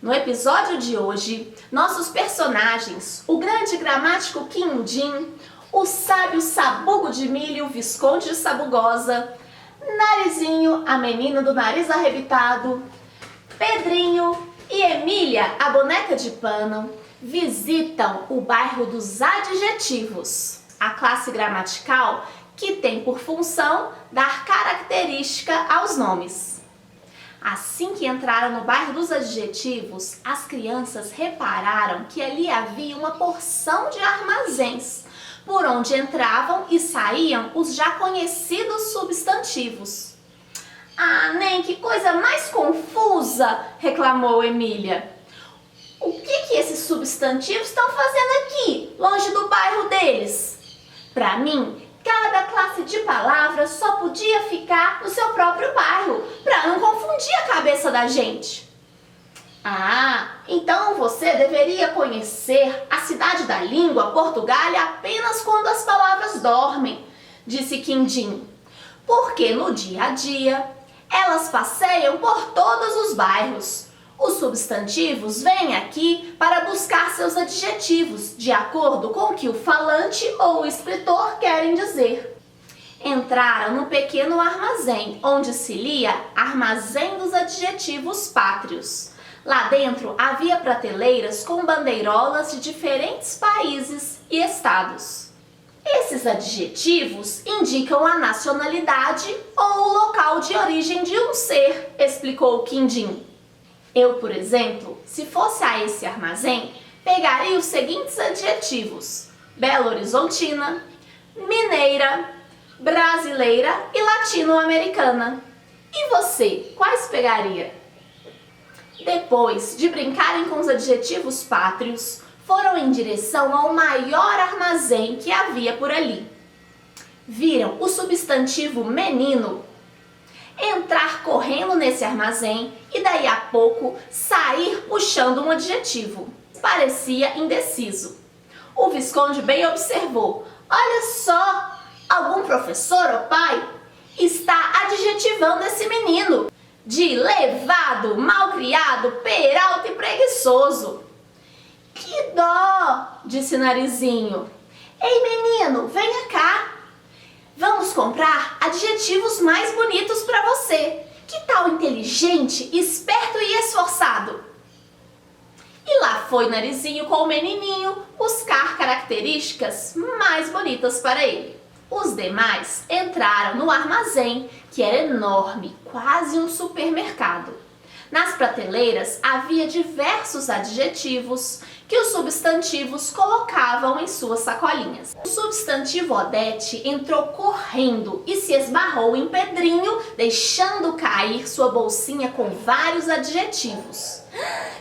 No episódio de hoje, nossos personagens, o grande gramático Quindim, o sábio Sabugo de Milho, Visconde de Sabugosa, Narizinho, a menina do nariz arrebitado, Pedrinho e Emília, a boneca de pano, visitam o bairro dos adjetivos, a classe gramatical que tem por função dar característica aos nomes. Assim que entraram no bairro dos adjetivos, as crianças repararam que ali havia uma porção de armazéns, por onde entravam e saíam os já conhecidos substantivos. Ah, nem que coisa mais confusa, reclamou Emília. O que esses substantivos estão fazendo aqui, longe do bairro deles? Para mim, cada classe de palavras só podia ficar no seu próprio bairro, para não confundir a cabeça da gente. Ah, então você deveria conhecer a cidade da língua, Portugália, apenas quando as palavras dormem, disse Quindim, porque no dia a dia elas passeiam por todos os bairros. Os substantivos vêm aqui para buscar seus adjetivos, de acordo com o que o falante ou o escritor querem dizer. Entraram no pequeno armazém, onde se lia Armazém dos Adjetivos Pátrios. Lá dentro havia prateleiras com bandeirolas de diferentes países e estados. Esses adjetivos indicam a nacionalidade ou o local de origem de um ser, explicou Quindim. Eu, por exemplo, se fosse a esse armazém, pegaria os seguintes adjetivos: Belo Horizontina, mineira, brasileira e latino-americana. E você, quais pegaria? Depois de brincarem com os adjetivos pátrios, foram em direção ao maior armazém que havia por ali. Viram o substantivo menino entrar correndo nesse armazém e daí a pouco sair puxando um adjetivo. Parecia indeciso. O Visconde bem observou. Olha só, algum professor ou pai está adjetivando esse menino de levado, malcriado, peralta e preguiçoso. Que dó, disse Narizinho. Ei, menino, venha cá. Vamos comprar adjetivos mais bonitos para você. Que tal inteligente, esperto e esforçado? E lá foi Narizinho com o menininho buscar características mais bonitas para ele. Os demais entraram no armazém, que era enorme, quase um supermercado. Nas prateleiras havia diversos adjetivos que os substantivos colocavam em suas sacolinhas. O substantivo Odete entrou correndo e se esbarrou em Pedrinho, deixando cair sua bolsinha com vários adjetivos.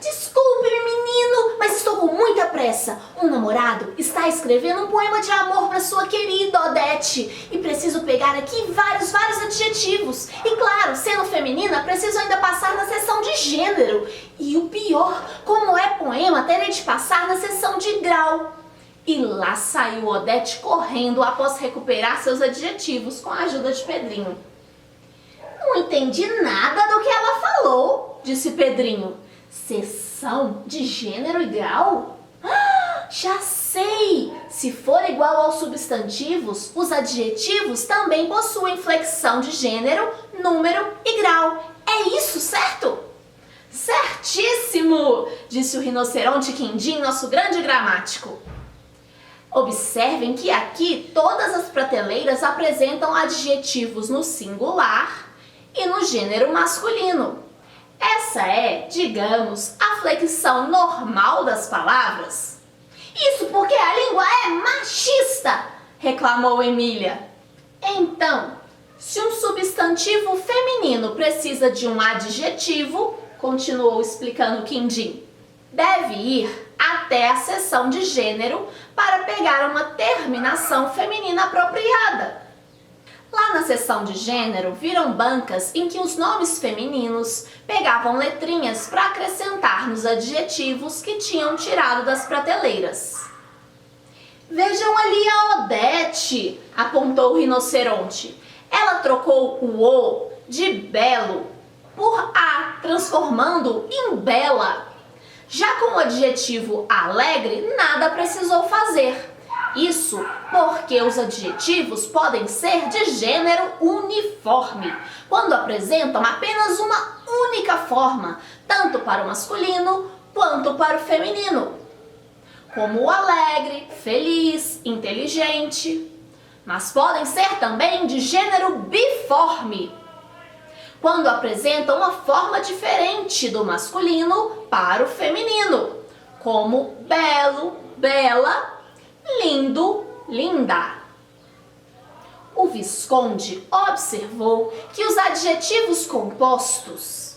Desculpe-me, menino, mas estou com muita pressa. Um namorado está escrevendo um poema de amor para sua querida Odete e preciso pegar aqui vários adjetivos. E claro, sendo feminina, preciso ainda passar na seção de gênero. E o pior, como é poema, terei de passar na seção de grau. E lá saiu Odete correndo após recuperar seus adjetivos com a ajuda de Pedrinho. Não entendi nada do que ela falou, disse Pedrinho. Seção de gênero e grau? Ah, já sei! Se for igual aos substantivos, os adjetivos também possuem flexão de gênero, número e grau. É isso, certo? Certíssimo! Disse o rinoceronte Quindim, nosso grande gramático. Observem que aqui todas as prateleiras apresentam adjetivos no singular e no gênero masculino. Essa é, digamos, a flexão normal das palavras. Isso porque a língua é machista, reclamou Emília. Então, se um substantivo feminino precisa de um adjetivo, continuou explicando Quindim, deve ir até a seção de gênero para pegar uma terminação feminina apropriada. Lá na seção de gênero, viram bancas em que os nomes femininos pegavam letrinhas para acrescentar nos adjetivos que tinham tirado das prateleiras. Vejam ali a Odete, apontou o rinoceronte. Ela trocou o O de belo por A, transformando em bela. Já com o adjetivo alegre, nada precisou fazer. Isso porque os adjetivos podem ser de gênero uniforme, quando apresentam apenas uma única forma, tanto para o masculino quanto para o feminino, como alegre, feliz, inteligente. Mas podem ser também de gênero biforme, quando apresentam uma forma diferente do masculino para o feminino, como belo, bela, lindo, linda. O Visconde observou que os adjetivos compostos,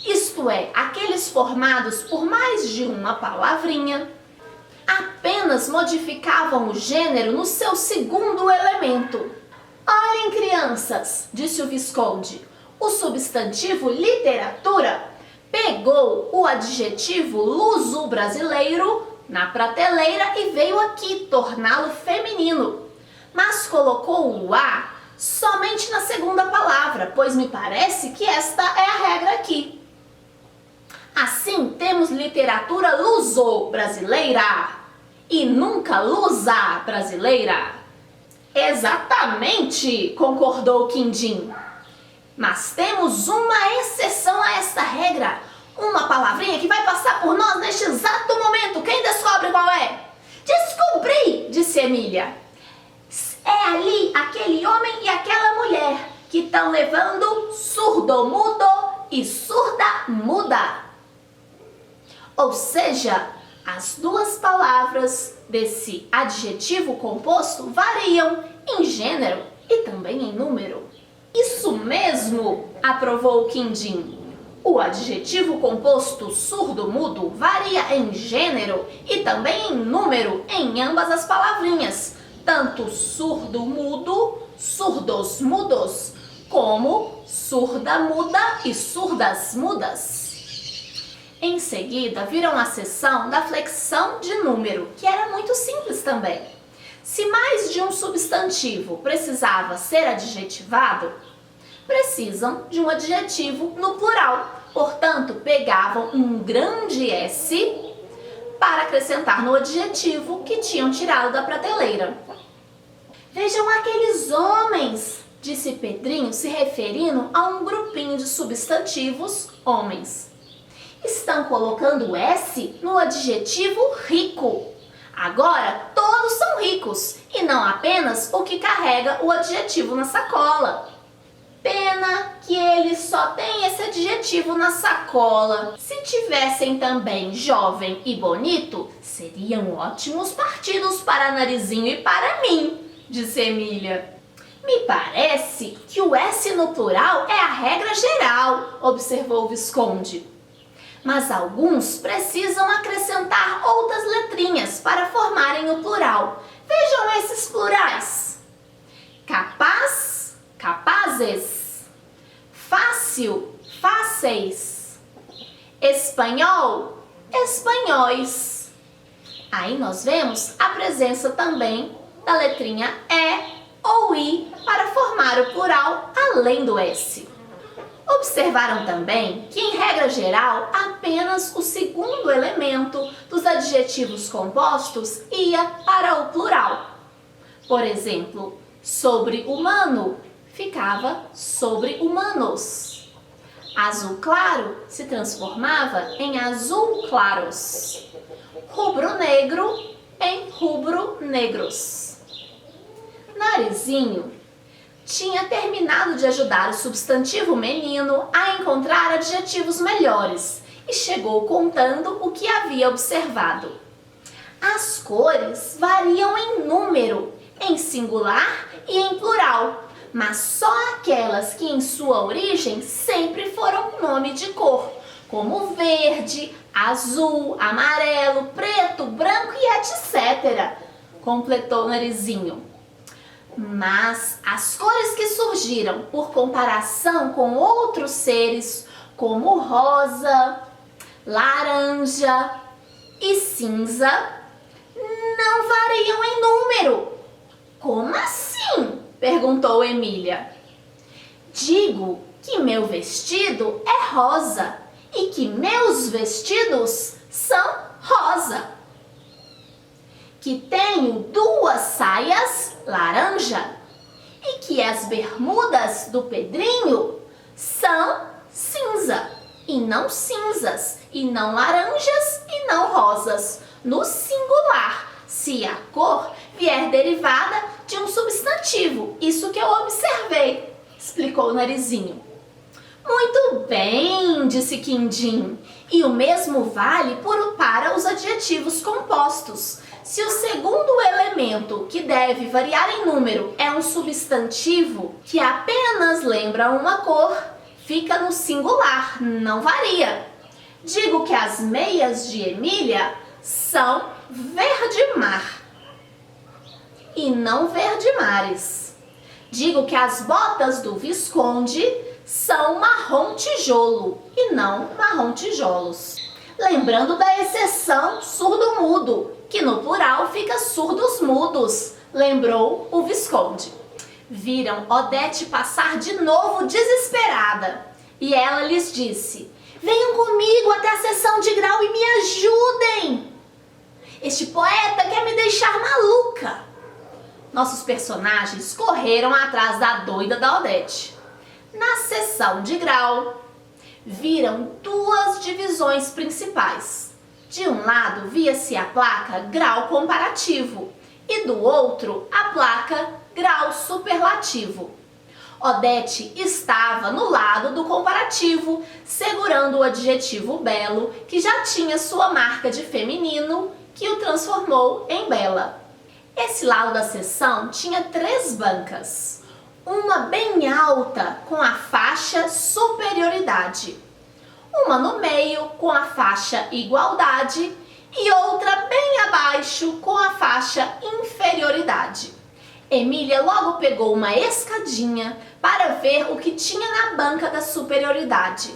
isto é, aqueles formados por mais de uma palavrinha, apenas modificavam o gênero no seu segundo elemento. Olhem, crianças, disse o Visconde, o substantivo literatura pegou o adjetivo luso-brasileiro na prateleira e veio aqui torná-lo feminino, mas colocou o A somente na segunda palavra, pois me parece que esta é a regra aqui. Assim, temos literatura luso-brasileira e nunca lusa-brasileira. Exatamente, concordou Quindim. Mas temos uma exceção a esta regra. Uma palavrinha que vai passar por nós neste exato momento. Quem descobre qual é? Descobri, disse Emília. É ali aquele homem e aquela mulher que estão levando surdo-mudo e surda-muda. Ou seja, as duas palavras desse adjetivo composto variam em gênero e também em número. Isso mesmo, aprovou Quindim. O adjetivo composto surdo-mudo varia em gênero e também em número em ambas as palavrinhas, tanto surdo-mudo, surdos-mudos, como surda-muda e surdas-mudas. Em seguida, viram a seção da flexão de número, que era muito simples também. Se mais de um substantivo precisava ser adjetivado, precisam de um adjetivo no plural. Portanto, pegavam um grande S para acrescentar no adjetivo que tinham tirado da prateleira. Vejam aqueles homens, disse Pedrinho, se referindo a um grupinho de substantivos homens. Estão colocando S no adjetivo rico. Agora, todos são ricos e não apenas o que carrega o adjetivo na sacola. Pena que eles só têm esse adjetivo na sacola. Se tivessem também jovem e bonito, seriam ótimos partidos para Narizinho e para mim, disse Emília. Me parece que o S no plural é a regra geral, observou o Visconde. Mas alguns precisam acrescentar outras letrinhas para formarem o plural. Vejam esses plurais. Capaz, capazes. Fácil, fáceis. Espanhol, espanhóis. Aí nós vemos a presença também da letrinha E ou I para formar o plural além do S. Observaram também que, em regra geral, apenas o segundo elemento dos adjetivos compostos ia para o plural. Por exemplo, sobre-humano ficava sobre-humanos. Azul claro se transformava em azul-claros. Rubro-negro em rubro-negros. Narizinho tinha terminado de ajudar o substantivo menino a encontrar adjetivos melhores e chegou contando o que havia observado. As cores variam em número, em singular e em plural, mas só aquelas que em sua origem sempre foram nome de cor, como verde, azul, amarelo, preto, branco e etc., completou Narizinho. Mas as cores que surgiram por comparação com outros seres, como rosa, laranja e cinza, não variam em número. Como assim? Perguntou Emília. Digo que meu vestido é rosa e que meus vestidos são rosa. Que tenho 2 saias laranja e que as bermudas do Pedrinho são cinza, e não cinzas, e não laranjas, e não rosas, no singular, se a cor vier derivada de um substantivo. Isso que eu observei, explicou o Narizinho. Muito bem, disse Quindim, e o mesmo vale para os adjetivos compostos. Se o segundo elemento, que deve variar em número, é um substantivo que apenas lembra uma cor, fica no singular, não varia. Digo que as meias de Emília são verde mar e não verde mares. Digo que as botas do Visconde são marrom tijolo e não marrom tijolos. Lembrando da exceção surdo-mudo, que no plural fica surdos-mudos, lembrou o Visconde. Viram Odete passar de novo desesperada e ela lhes disse: venham comigo até a sessão de grau e me ajudem. Este poeta quer me deixar maluca. Nossos personagens correram atrás da doida da Odete. Na sessão de grau, viram 2 divisões principais. De um lado via-se a placa grau comparativo e do outro a placa grau superlativo. Odete estava no lado do comparativo, segurando o adjetivo belo, que já tinha sua marca de feminino, que o transformou em bela. Esse lado da seção tinha 3 bancas. Uma bem alta, com a faixa superioridade. Uma no meio, com a faixa igualdade. E outra bem abaixo, com a faixa inferioridade. Emília logo pegou uma escadinha para ver o que tinha na banca da superioridade.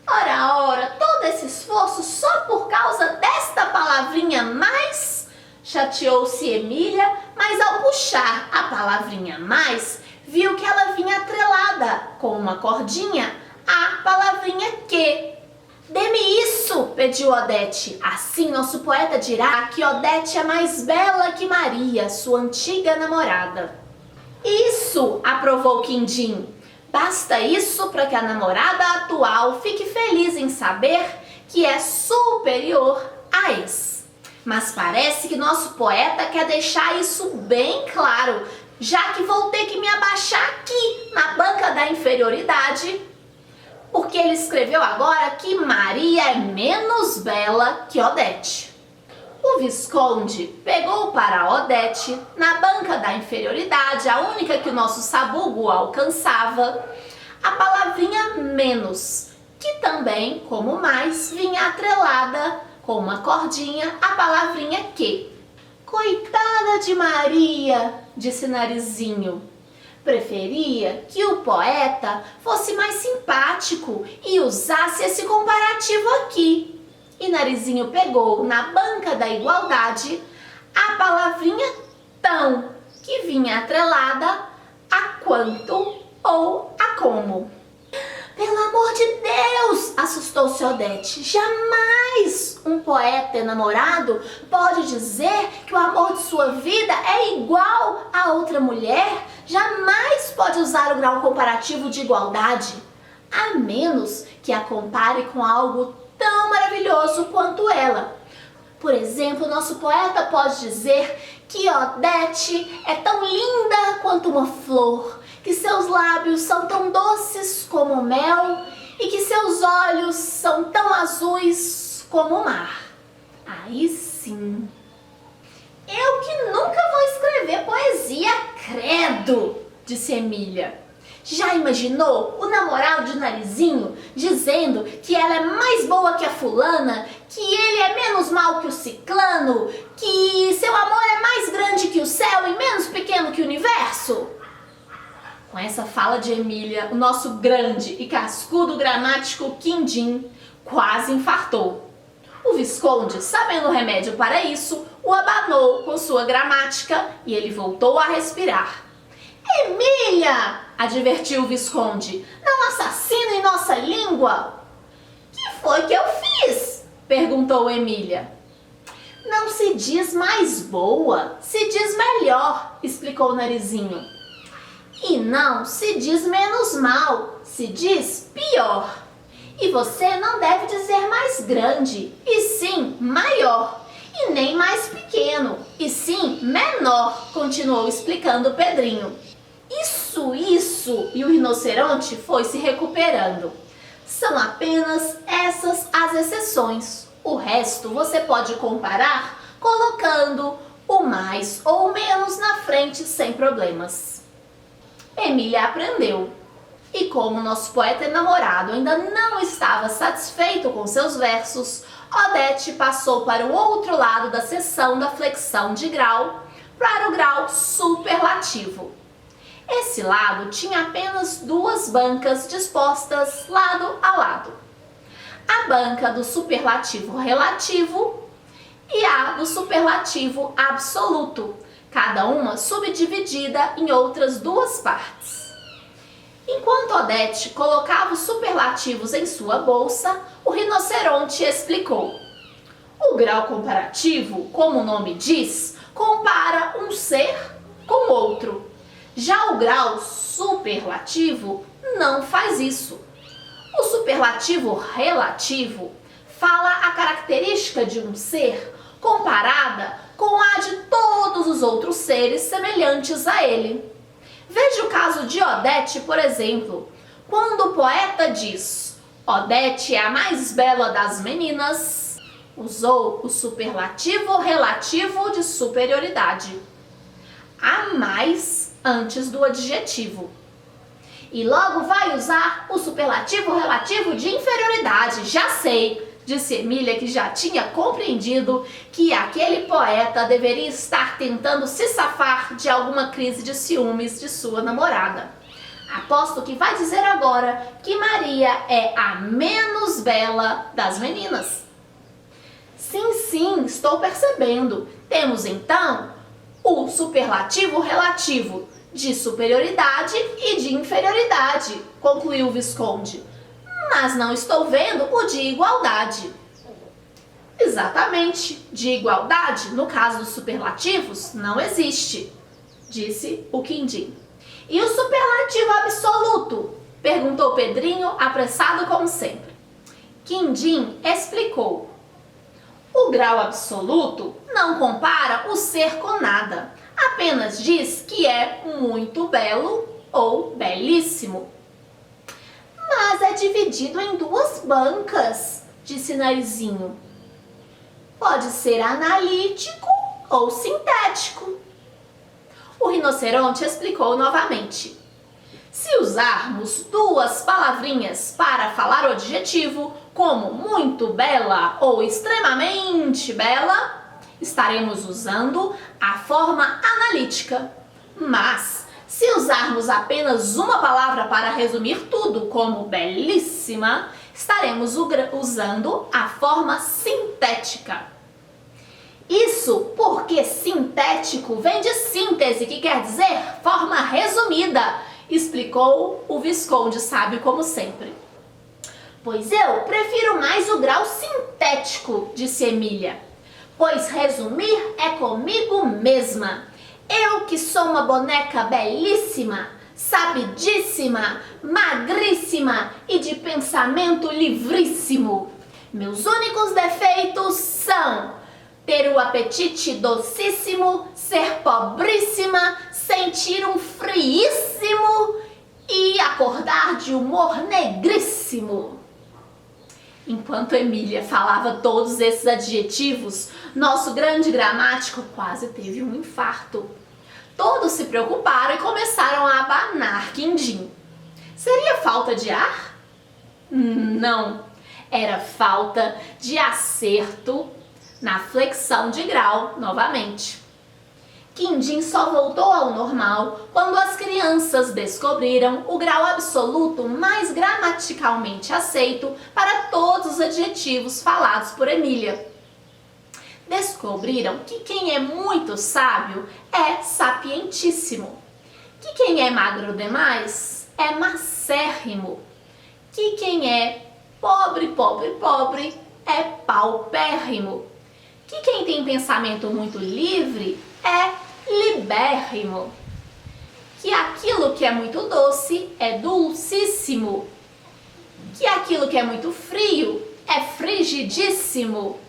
Ora, todo esse esforço só por causa desta palavrinha mais? Chateou-se Emília, mas ao puxar a palavrinha mais, viu que ela vinha atrelada com uma cordinha à palavrinha que. Dê-me isso, pediu Odete. Assim nosso poeta dirá que Odete é mais bela que Maria, sua antiga namorada. Isso, aprovou Quindim. Basta isso para que a namorada atual fique feliz em saber que é superior à ex. Mas parece que nosso poeta quer deixar isso bem claro, já que vou ter que me abaixar aqui na banca da inferioridade, porque ele escreveu agora que Maria é menos bela que Odete. O Visconde pegou para Odete, na banca da inferioridade, a única que o nosso sabugo alcançava, a palavrinha menos, que também, como mais, vinha atrelada com uma cordinha a palavrinha que. Coitada de Maria, disse Narizinho. Preferia que o poeta fosse mais simpático e usasse esse comparativo aqui. E Narizinho pegou na banca da igualdade a palavrinha tão, que vinha atrelada a quanto ou a como. Pelo amor de Deus, assustou-se Odete. Jamais um poeta enamorado pode dizer que o amor de sua vida é igual a outra mulher. Jamais pode usar o grau comparativo de igualdade, a menos que a compare com algo tão maravilhoso quanto ela. Por exemplo, nosso poeta pode dizer que Odete é tão linda quanto uma flor, que seus lábios são tão doces como o mel e que seus olhos são tão azuis como o mar. Aí sim. Eu que nunca vou escrever poesia, credo, disse Emília. Já imaginou o namorado de Narizinho dizendo que ela é mais boa que a fulana, que ele é menos mau que o ciclano, que seu amor é mais grande que o céu e menos pequeno que o universo? Com essa fala de Emília, o nosso grande e cascudo gramático Quindim quase infartou. O Visconde, sabendo o remédio para isso, o abanou com sua gramática e ele voltou a respirar. Emília, advertiu o Visconde, não assassine nossa língua. Que foi que eu fiz? Perguntou Emília. Não se diz mais boa, se diz melhor, explicou o Narizinho. E não se diz menos mal, se diz pior. E você não deve dizer mais grande, e sim maior. E nem mais pequeno, e sim menor, continuou explicando Pedrinho. Isso! E o rinoceronte foi se recuperando. São apenas essas as exceções. O resto você pode comparar colocando o mais ou menos na frente sem problemas. Emília aprendeu. E como nosso poeta enamorado ainda não estava satisfeito com seus versos, Odete passou para o outro lado da seção da flexão de grau, para o grau superlativo. Esse lado tinha apenas duas bancas dispostas lado a lado. A banca do superlativo relativo e a do superlativo absoluto, cada uma subdividida em outras duas partes. Enquanto Odete colocava os superlativos em sua bolsa, o rinoceronte explicou. O grau comparativo, como o nome diz, compara um ser com outro. Já o grau superlativo não faz isso. O superlativo relativo fala a característica de um ser comparada com a de todos os outros seres semelhantes a ele. Veja o caso de Odete, por exemplo. Quando o poeta diz Odete é a mais bela das meninas, usou o superlativo relativo de superioridade. A mais antes do adjetivo. E logo vai usar o superlativo relativo de inferioridade. Já sei, disse Emília, que já tinha compreendido que aquele poeta deveria estar tentando se safar de alguma crise de ciúmes de sua namorada. Aposto que vai dizer agora que Maria é a menos bela das meninas. Sim, estou percebendo. Temos então o superlativo relativo de superioridade e de inferioridade, concluiu o Visconde. Mas não estou vendo o de igualdade. Exatamente, de igualdade, no caso dos superlativos, não existe, disse o Quindim. E o superlativo absoluto? Perguntou Pedrinho, apressado como sempre. Quindim explicou. O grau absoluto não compara o ser com nada, apenas diz que é muito belo ou belíssimo. Mas é dividido em duas bancas, disse Narizinho. Pode ser analítico ou sintético. O rinoceronte explicou novamente. Se usarmos duas palavrinhas para falar o adjetivo, como muito bela ou extremamente bela, estaremos usando a forma analítica. Mas se usarmos apenas uma palavra para resumir tudo, como belíssima, estaremos usando a forma sintética. Isso porque sintético vem de síntese, que quer dizer forma resumida, explicou o Visconde sábio como sempre. Pois eu prefiro mais o grau sintético, disse Emília, pois resumir é comigo mesma. Eu que sou uma boneca belíssima, sabidíssima, magríssima e de pensamento livríssimo. Meus únicos defeitos são ter o apetite docíssimo, ser pobríssima, sentir um friíssimo e acordar de humor negríssimo. Enquanto Emília falava todos esses adjetivos, nosso grande gramático quase teve um infarto. Todos se preocuparam e começaram a abanar Quindim. Seria falta de ar? Não, era falta de acerto na flexão de grau novamente. Quindim só voltou ao normal quando as crianças descobriram o grau absoluto mais gramaticalmente aceito para todos os adjetivos falados por Emília. Descobriram que quem é muito sábio é sapientíssimo, que quem é magro demais é macérrimo, que quem é pobre é paupérrimo. Que quem tem pensamento muito livre é libérrimo. Que aquilo que é muito doce é dulcíssimo. Que aquilo que é muito frio é frigidíssimo.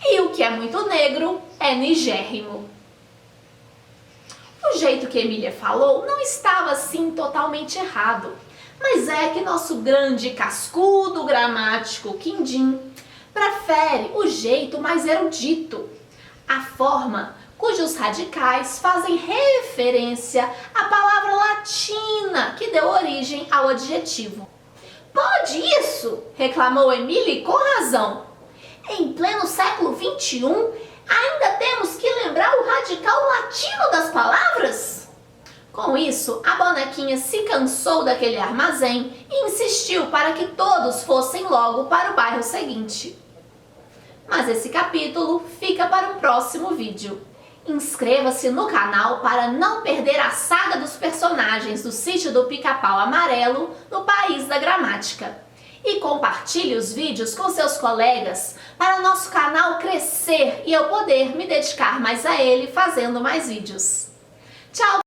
E o que é muito negro é nigérrimo. O jeito que Emília falou não estava assim totalmente errado, mas é que nosso grande cascudo gramático Quindim prefere o jeito mais erudito, a forma cujos radicais fazem referência à palavra latina que deu origem ao adjetivo. Pode isso? Reclamou Emília com razão. Em pleno século XXI, ainda temos que lembrar o radical latino das palavras? Com isso, a bonequinha se cansou daquele armazém e insistiu para que todos fossem logo para o bairro seguinte. Mas esse capítulo fica para um próximo vídeo. Inscreva-se no canal para não perder a saga dos personagens do Sítio do Pica-Pau Amarelo no País da Gramática. E compartilhe os vídeos com seus colegas para o nosso canal crescer e eu poder me dedicar mais a ele fazendo mais vídeos. Tchau!